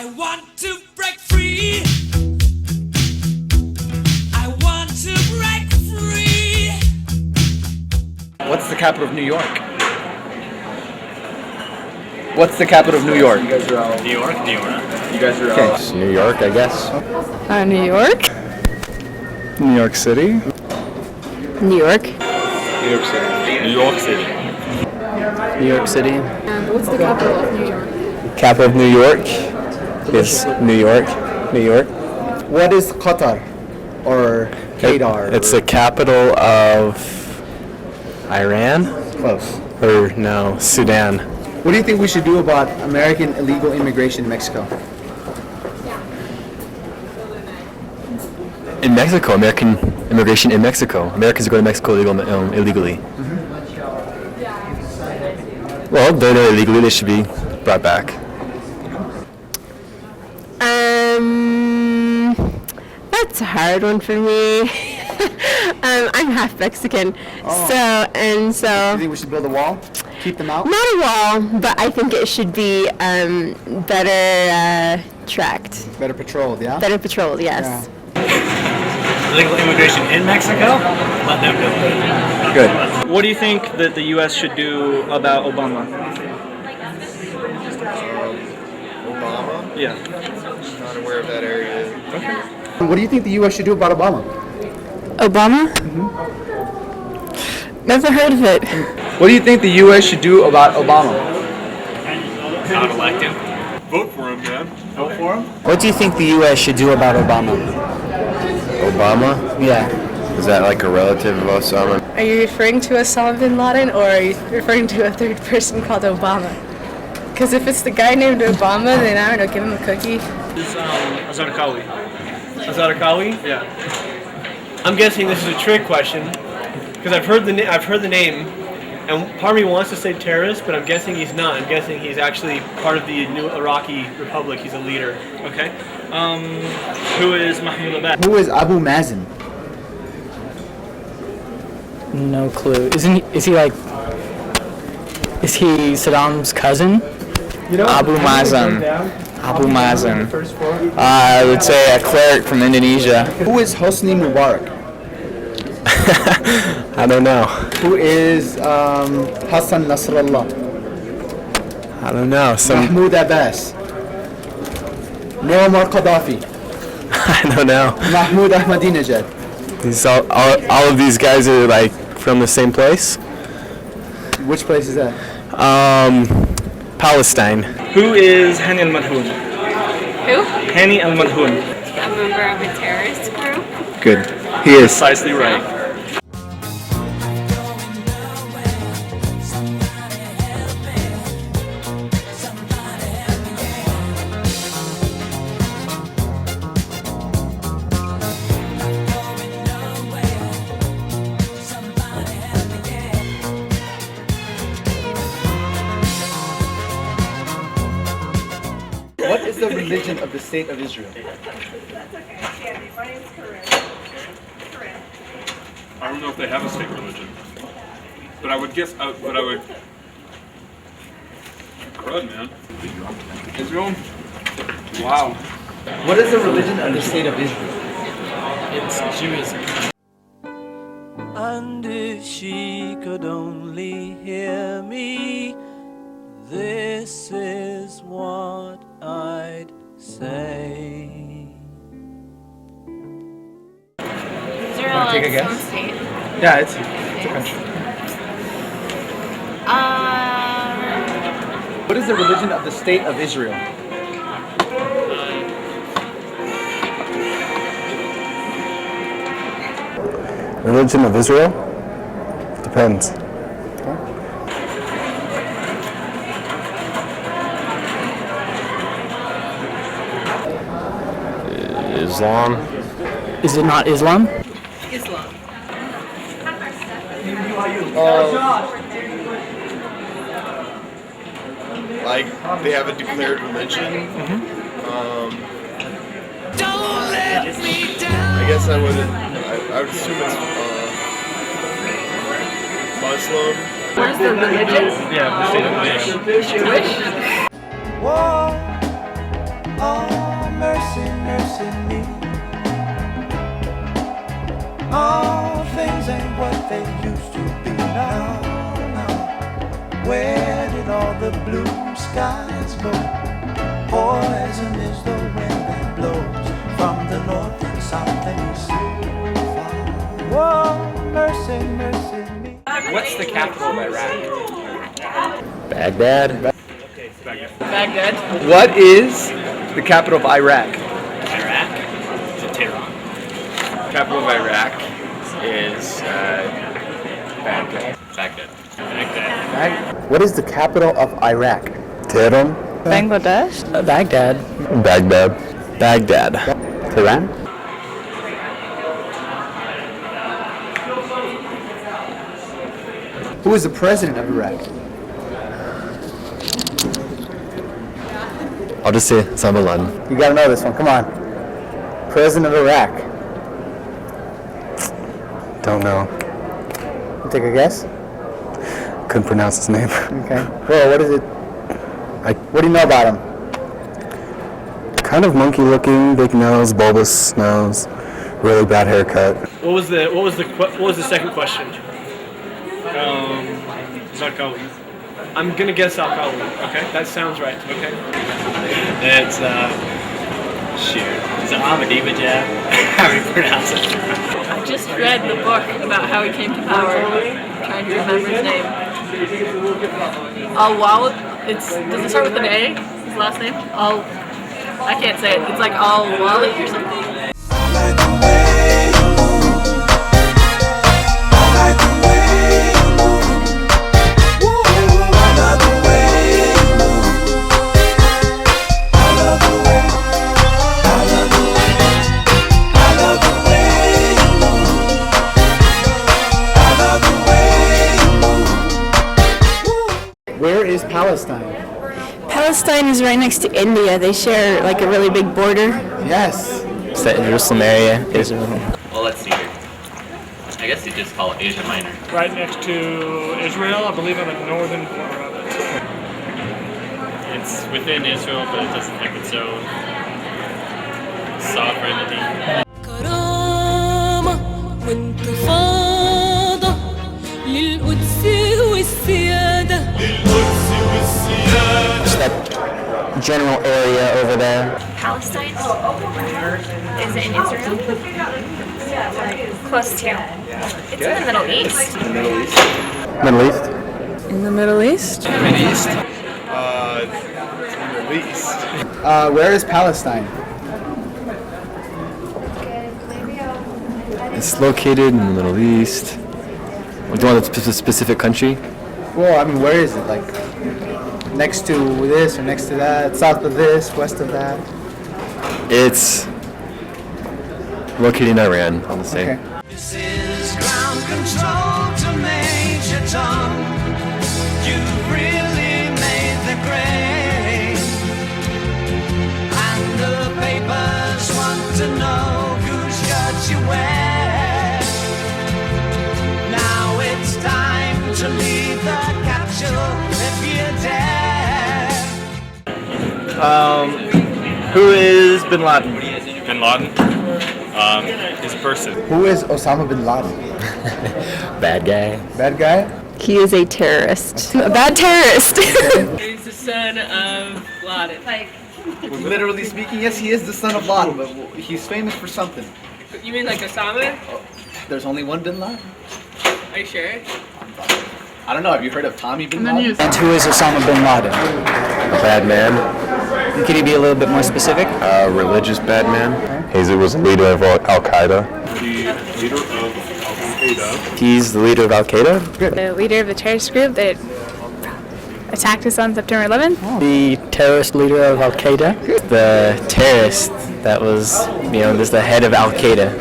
I want to break free. I want to break free. What's the capital of New York? What's the capital of New York? You guys are all. New York. You guys are Okay. all. New York, I guess. New York? New York City? New York? New York City. New York City. New York City. And what's the capital of New York? Capital of New York is New York. New York. What is Qatar or Qatar? It's the capital of Iran? Close. Or no, Sudan. What do you think we should do about American illegal immigration in Mexico? In Mexico, American immigration in Mexico. Americans go to Mexico illegally. Well, they're there illegally. They should be brought back. That's a hard one for me. I'm half Mexican, so Do you think we should build a wall? Keep them out? not a wall, but I think it should be better tracked, Better patrolled, yeah? better patrolled. Yes. Illegal immigration in Mexico? Let them do it. Good. What do you think that the U.S. should do about Obama? Obama? Yeah. Not aware of that area. What do you think the U.S. should do about Obama? Obama? Never heard of it. What do you think the U.S. should do about Obama? Not elect him. Vote for him, man. Vote for him? What do you think the U.S. should do about Obama? Obama? Yeah. Is that like a relative of Osama? Are you referring to Osama bin Laden, or are you referring to a third person called Obama? Because if it's the guy named Obama, then I don't know, give him a cookie. Is Azarkawi. Azarkawi? Yeah. I'm guessing this is a trick question because I've heard the name, and part of me wants to say terrorist, but I'm guessing he's not. I'm guessing he's actually part of the new Iraqi Republic. He's a leader. Okay. Who is Mahmoud Abbas? Who is Abu Mazen? No clue. Is he Saddam's cousin? Abu Mazen. Abu Mazen. I would say a cleric from Indonesia. Who is Hosni Mubarak? I don't know. Who is Hassan Nasrallah? I don't know. Mahmoud Abbas? Muammar Gaddafi? I don't know. Mahmoud Ahmadinejad? These all of these guys are like from the same place. Which place is that? Palestine. Who is Hani al-Madhoun? Who? Hani al-Madhoun. A member of a terrorist group. Good. He is. Precisely right. What is the religion of the state of Israel? I don't know if they have a state religion, but I would guess. Crud, man. Israel. Wow. What is the religion of the state of Israel? It's Judaism. And if she could only hear me, this is what I'd say. Israel take a is guess? some state. Yeah, it's a country. What is the religion of the state of Israel? Religion of Israel? Depends. Islam. Is it not Islam? Islam. Like, they have a declared religion. Don't let me down. I guess I wouldn't. I would assume it's Muslim. What is the religion? Yeah, the state of Israel. Jewish? War Oh, mercy, mercy me. All things ain't what they used to be now. Where did all the blue skies go? Poison is the wind that blows from the north and south and east. Whoa, mercy, mercy me. What's the capital of Iraq? Baghdad. Baghdad. What is the capital of Iraq? Iraq? Is it Tehran? Capital of Iraq is Baghdad. What is the capital of Iraq? Tehran. Bangladesh. Baghdad. Baghdad. Baghdad. Tehran. Who is the president of Iraq? I'll just say Osama bin Laden. You gotta know this one. Come on. President of Iraq. Don't know. You take a guess? Couldn't pronounce his name. Okay. Well, what is it? What do you know about him? Kind of monkey looking, big nose, bulbous nose, really bad haircut. What was the second question? Zarqawi. I'm gonna guess Al-Qawi. Okay, that sounds right. Okay. It's, shoot. Is it Ahmadinejad? How do you pronounce it? I just read the book about how he came to power. I'm trying to remember his name. Al-Wawad. Does it start with an A? His last name? I can't say it. It's like Al-Wali or something. Where is Palestine? Palestine is right next to India. They share like a really big border. Yes. It's that Jerusalem area, Israel. Well, let's see here. I guess you just call it Asia Minor. Right next to Israel, I believe on the northern border of it. It's within Israel, but it doesn't have its own sovereignty. كرامة وانتفاضة للقدس والسيادة. It's that general area over there. Palestine is in Israel. Close to. It's in the Middle East. Middle East. In the Middle East? Middle East. Where is Palestine? It's located in the Middle East. Do you want a specific country? Well, I mean, where is it? Like, next to this or next to that? South of this, west of that? It's located in Iran, I'll say. Okay. This is ground control to Major Tom. You've really made the grade. And the papers want to know whose shirt you wear. Now it's time to leave the capsule if you dare. Who is Bin Laden? Bin Laden is a person. Who is Osama bin Laden? Bad guy. Bad guy? He is a terrorist. A bad terrorist. He's the son of Laden. Literally speaking, yes, he is the son of Laden, but he's famous for something. You mean like Osama? There's only one bin Laden. Are you sure? I don't know, have you heard of Tommy bin Laden? And who is Osama bin Laden? A bad man. Can you be a little bit more specific? A religious bad man. He was a leader of Al-Qaeda. The leader of Al-Qaeda. He's the leader of Al-Qaeda? The leader of the terrorist group that attacked us on September 11th? The terrorist leader of Al-Qaeda? The terrorist that was, just the head of Al-Qaeda.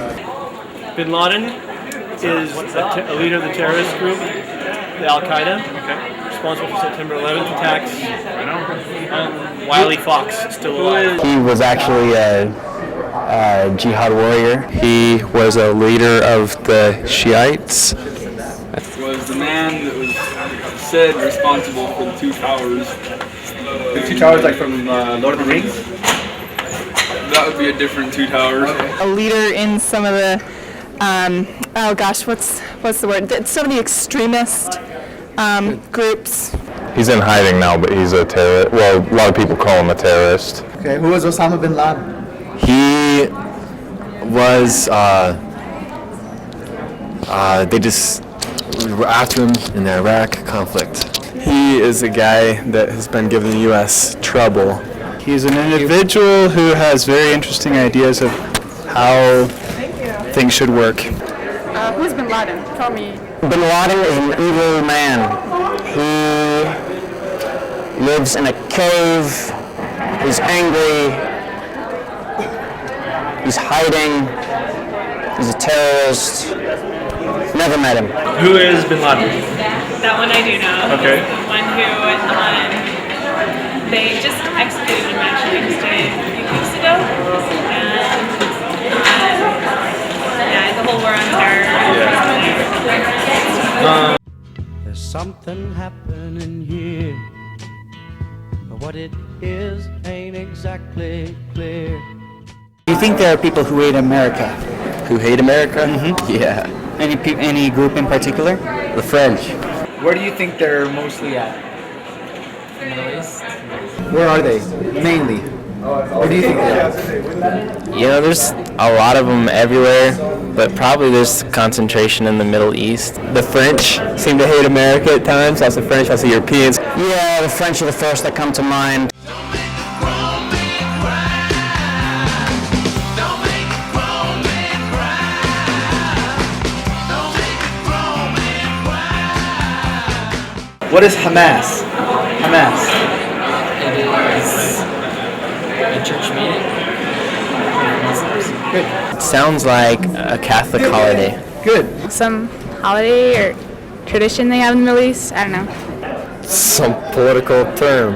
Bin Laden is a leader of the terrorist group, the Al-Qaeda, responsible for September 11th attacks. Wiley Fox, still alive. He was actually a jihad warrior. He was a leader of the Shiites. Was the man that was said responsible for the two towers. The two towers, like from Lord of the Rings? that would be a different two towers. A leader in some of the, oh gosh, what's the word? Some of the extremist groups. He's in hiding now, but he's a terrorist. Well, a lot of people call him a terrorist. Okay, who was Osama bin Laden? He was, they just were after him in the Iraq conflict. He is a guy that has been giving the U.S. trouble. He's an individual who has very interesting ideas of how things should work. Who's bin Laden? Tell me. Bin Laden is an evil man. He lives in a cave. He's angry. He's hiding. He's a terrorist. Never met him. Who is bin Laden? That one I do know. Okay. The one who they just executed him actually just a few weeks ago. And yeah, the whole war on terror. There's something happening here, but what it is ain't exactly clear. Do you think there are people who hate America? Who hate America? Mm-hmm. Yeah. Any group in particular? The French. Where do you think they're mostly at? Middle East. Where are they? Mainly. Where do you think they are? You know, there's a lot of them everywhere, but probably there's concentration in the Middle East. The French seem to hate America at times. Lots of French, lots of Europeans. Yeah, the French are the first that come to mind. What is Hamas? Hamas. It is a church meeting. Good. It sounds like a Catholic holiday. Good. Some holiday or tradition they have in the Middle East. I don't know. Some political term.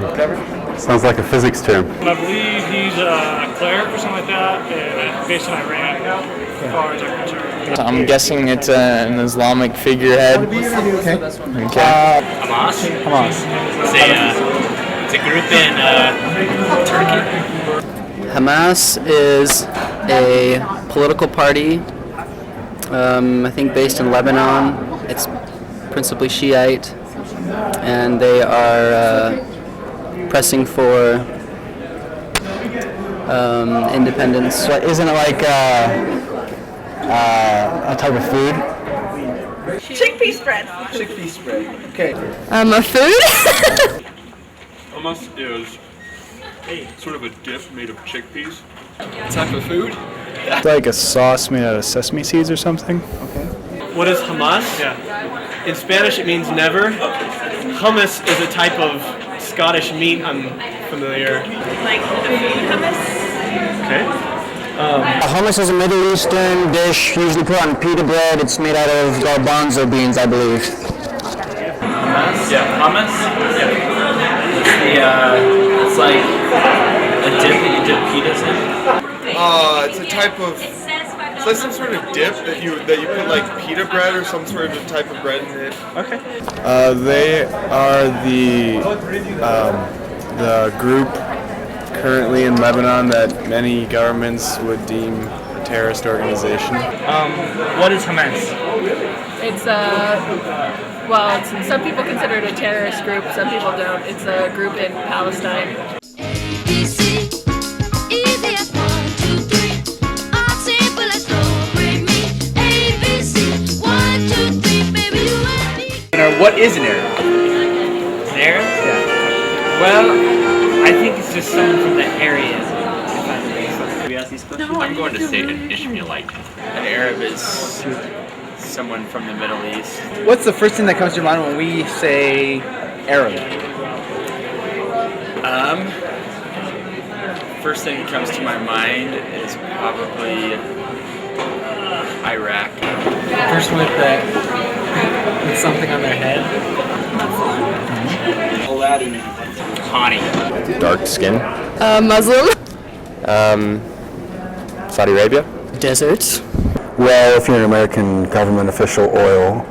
Sounds like a physics term. I believe he's a cleric or something like that, based in Iran, as far as I'm concerned. I'm guessing it's an Islamic figurehead. Okay. Hamas? It's a group in Turkey. Hamas is a political party, I think based in Lebanon. It's principally Shiite, and they are pressing for independence. What, isn't it like a type of food? Chickpea spread. Chickpea spread. Okay. A food? Hummus is sort of a dip made of chickpeas. Type of food? It's like a sauce made out of sesame seeds or something. What is Hamas? Yeah. In Spanish it means never. Hummus is a type of Scottish meat I'm familiar. Like hummus. Okay. Hummus is a Middle Eastern dish usually put on pita bread. It's made out of garbanzo beans, I believe. Hummus? Yeah, hummus? Yeah. It's like a dip that you dip pitas in. It's a type of, it's like some sort of dip that you put like pita bread or some sort of type of bread in it. Okay. They are the group currently in Lebanon that many governments would deem a terrorist organization. What is Hamas? It's some people consider it a terrorist group, some people don't. It's a group in Palestine. What is an Arab? An Arab? Yeah. Well, I think it's just someone from the area. Have you asked these questions? I'm going to say an Ishmaelite. An Arab is someone from the Middle East. What's the first thing that comes to your mind when we say Arab? First thing that comes to my mind is probably Iraq. Person with something on their head. Laden. Connie. Dark skin. Muslim. Saudi Arabia. Deserts. Well, if you're an American government official, oil,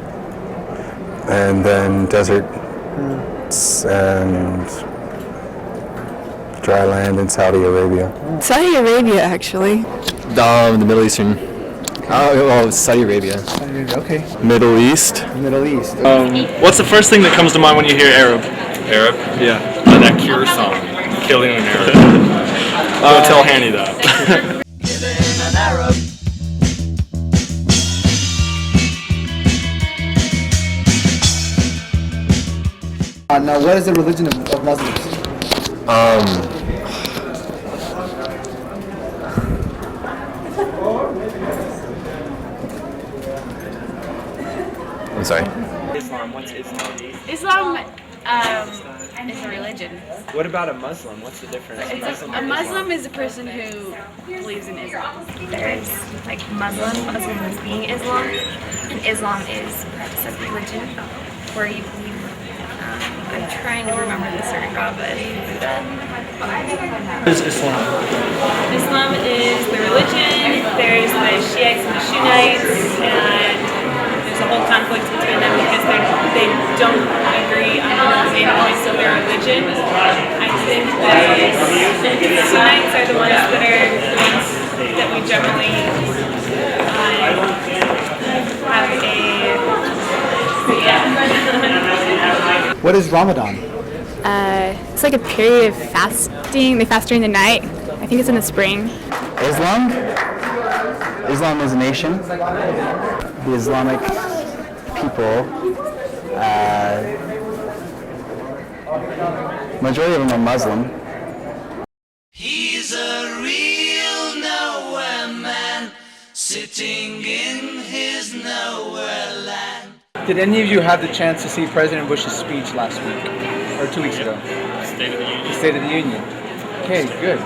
and then deserts and Dry land in Saudi Arabia. Saudi Arabia, actually. The Middle Eastern. Oh, Saudi Arabia. Okay. Middle East. Middle East. What's the first thing that comes to mind when you hear Arab? Arab? Yeah. That Cure song, Killing an Arab. Don't tell Hanny that. An Arab. Now, what is the religion of Muslims? I'm sorry. Islam. What's Islam? Islam is a religion. What about a Muslim? What's the difference? A Muslim is a person who believes in Islam. There's like Muslim is being Islam, and Islam is practice of religion where you believe. I'm trying to remember the certain god, but Buddha. What is Islam? Islam is the religion. There's the Shiites and the Sunnites, and there's a whole conflict between them because they don't agree on the main points of their religion. I think that the Sunnites are the ones that we generally have What is Ramadan? It's like a period of fasting. They fast during the night. I think it's in the spring. Islam? Islam is a nation. The Islamic people, majority of them are Muslim. He's a real nowhere man, sitting in his nowhere land. Did any of you have the chance to see President Bush's speech last week, or 2 weeks ago? State of the Union. The State of the Union. Okay, good.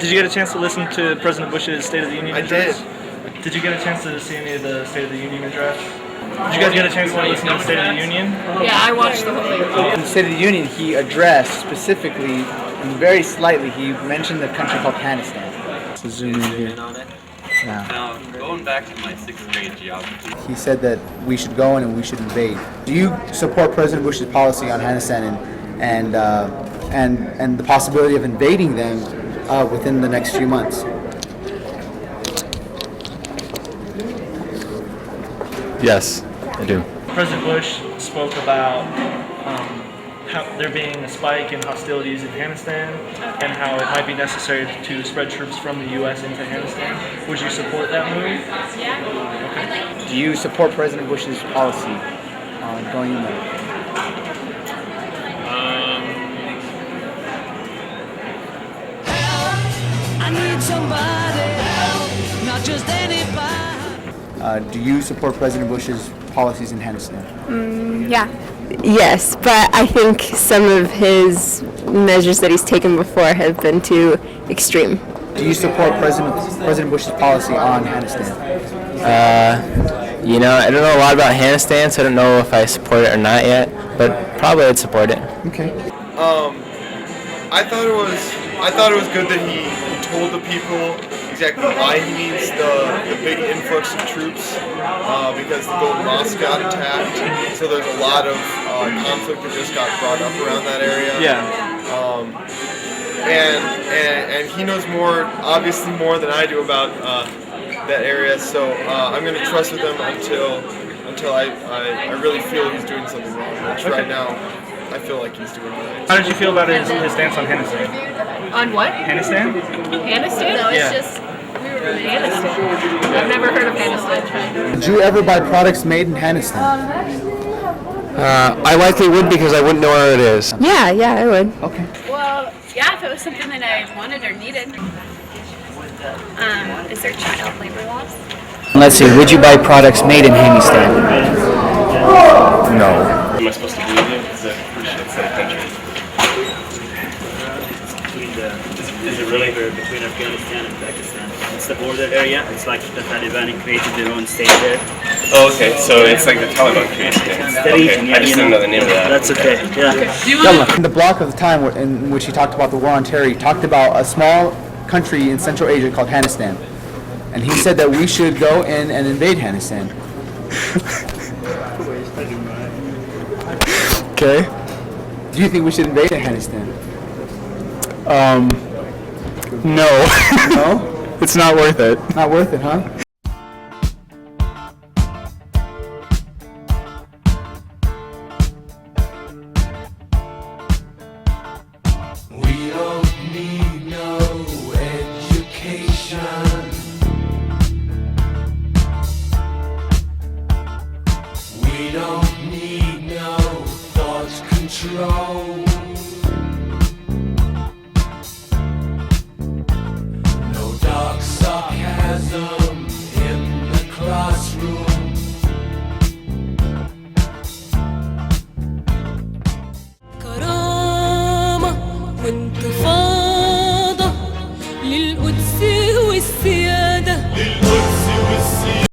Did you get a chance to listen to President Bush's State of the Union address? I did. Did you get a chance to see any of the State of the Union address? Did you guys get a chance to listen to the State of the Union? Yeah, I watched the whole thing. In the State of the Union, he addressed specifically, and very slightly, he mentioned the country called Afghanistan. So zoom in here. Yeah. Now, going back to my 6th grade geography. He said that we should go in and we should invade. Do you support President Bush's policy on Afghanistan and the possibility of invading them within the next few months? Yes, I do. President Bush spoke about how there being a spike in hostilities in Afghanistan and how it might be necessary to spread troops from the U.S. into Afghanistan. Would you support that move? Yeah. Do you support President Bush's policy on going in there? I need somebody help, not just anybody. Do you support President Bush's policies in Afghanistan? Yeah. Yes, but I think some of his measures that he's taken before have been too extreme. Do you support President Bush's policy on Afghanistan? I don't know a lot about Afghanistan, so I don't know if I support it or not yet, but probably I'd support it. Okay. I thought it was good that he told the people exactly why he needs the big influx of troops, because the Golden Mosque got attacked, so there's a lot of conflict that just got brought up around that area. Yeah. And he knows obviously more than I do about that area, so I'm going to trust with him until I really feel he's doing something wrong, which right now I feel like he's doing right. How did you feel about his stance on Afghanistan? On what? Afghanistan? Afghanistan? No, it's just Afghanistan. I've never heard of Afghanistan. Did you ever buy products made in Afghanistan? I likely would because I wouldn't know where it is. Yeah, I would. Okay. Well, yeah, if it was something that I wanted or needed. Is there child labor laws? Let's see, would you buy products made in Afghanistan? No. Am I supposed to believe you? Is that pretty sure it's that country? Is it really between Afghanistan and Pakistan? It's the border area. It's like the Taliban created their own state there. Oh, okay. So it's like the Taliban created it. It's the region, I just didn't know the name of that. That's okay. Yeah. In the block of the time in which he talked about the war on terror, he talked about a small country in Central Asia called Afghanistan. And he said that we should go in and invade Afghanistan. Okay. Do you think we should invade Afghanistan? No. No? It's not worth it. Not worth it, huh? We don't need no education. We don't need no thought control.